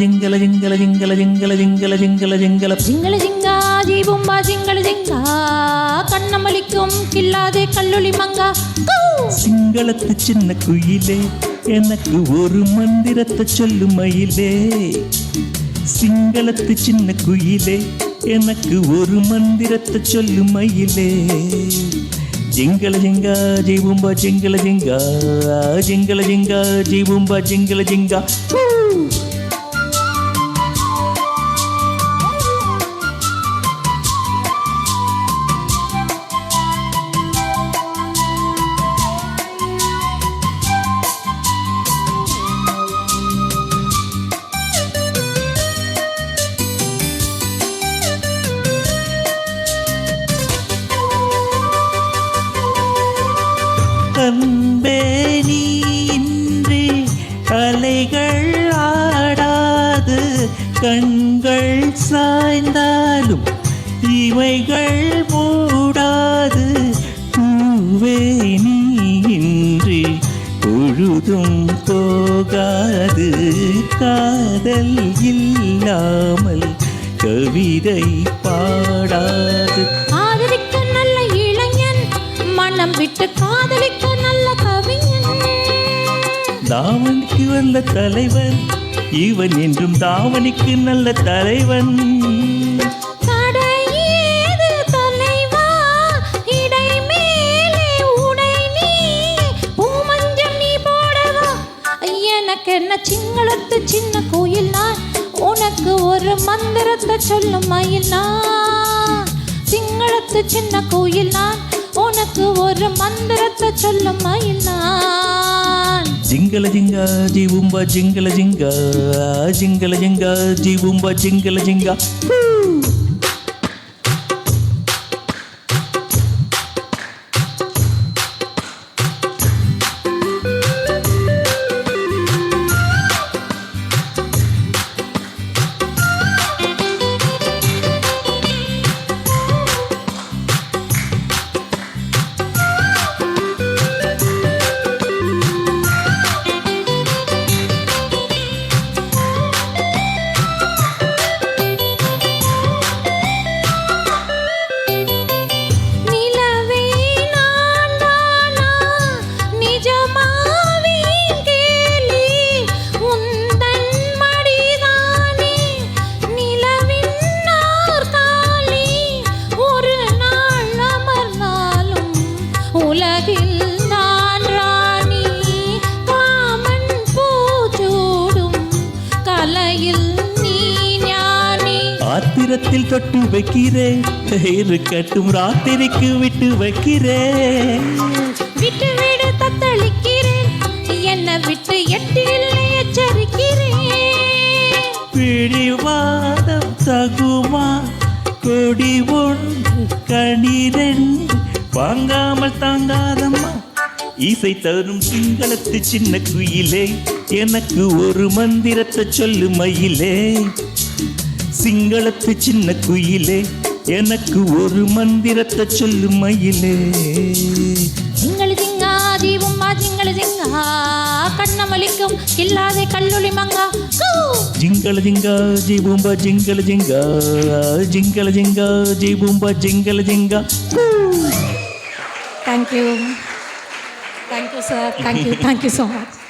జింగల జింగల జింగల జింగల జింగల జింగల జింగల జింగల జింగల జింగా జీబుంబా జింగల జింగా கண்ணமளிக்கும் கில்லாதே கல்லொளி மங்கா சிங்களத்து சின்ன குயிலே எனக்கு ஒரு மந்திரத்தை சொல்லு மயிலே சிங்களத்து சின்ன குயிலே எனக்கு ஒரு மந்திரத்தை சொல்லு மயிலே జింగల జింగా జీబుంబా జింగల జింగా జింగల జింగా జీబుంబా జింగల జింగా அன்பே நீ இன்றி அலைகள் ஆடாது கண்கள் சாய்ந்தாலும் இவைகள் மூடாது பூவே நீ இன்றி பொழுதும் போகாது காதல் இல்லாமல் கவிதை பாடாது ஆதரிக்க நல்ல இளைஞன் மனம் விட்டு காதலிக்க நல்ல கவிஞன் தாவணிக்கு வந்த தலைவன் இவன் என்றும் தாவணிக்கு நல்ல தலைவன் தடையேது தலைவா இடை மேலே உடை நீ பூமஞ்சம் நீ போடவா எனக்கு என்ன சிங்களத்து சின்ன கோயில் நான் உனக்கு ஒரு மந்திரத்தை சொல்லும் மயில் நான் சிங்களத்து சின்ன கோயில் நான் உனக்கு ஒரு மந்திரத்தை சொல்லும் மயில் நான் జింగల జింగా జీబుంబా జింగల జింగా జింగల జింగా జీబుంబా జింగల జింగా ஆத்திரத்தில் தொட்டு வைக்கிறேன் கயிறு கட்டும் ராத்திரிக்கு விட்டு வைக்கிறேன் விட்டு விடு தத்தளிக்கிறேன் என்னை விட்டு எட்டில் எச்சரிக்கிறேன் பிடிவாதம் தகுமா கொடி ஒன்று கணிரெண்டு வாங்காமல் தாங்காதம்மா இசை தரும் சிங்களத்து சின்ன குயிலே எனக்கு ஒரு மந்திரத்தை சொல்லு மயிலே சிங்களத்து சின்ன குயிலே எனக்கு ஒரு மந்திரத்தை சொல்லு மயிலே ஜிங்கள ஜிங்கா ஜீபும்பா ஜிங்கள ஜிங்கா கண்ணமளிக்கும் கில்லாதே கல்லொளி மங்கா జింగల జింగా జీబుంబా జింగల జింగా జింగల జింగా జీబుంబా జింగల జింగా thank you sir thank you so much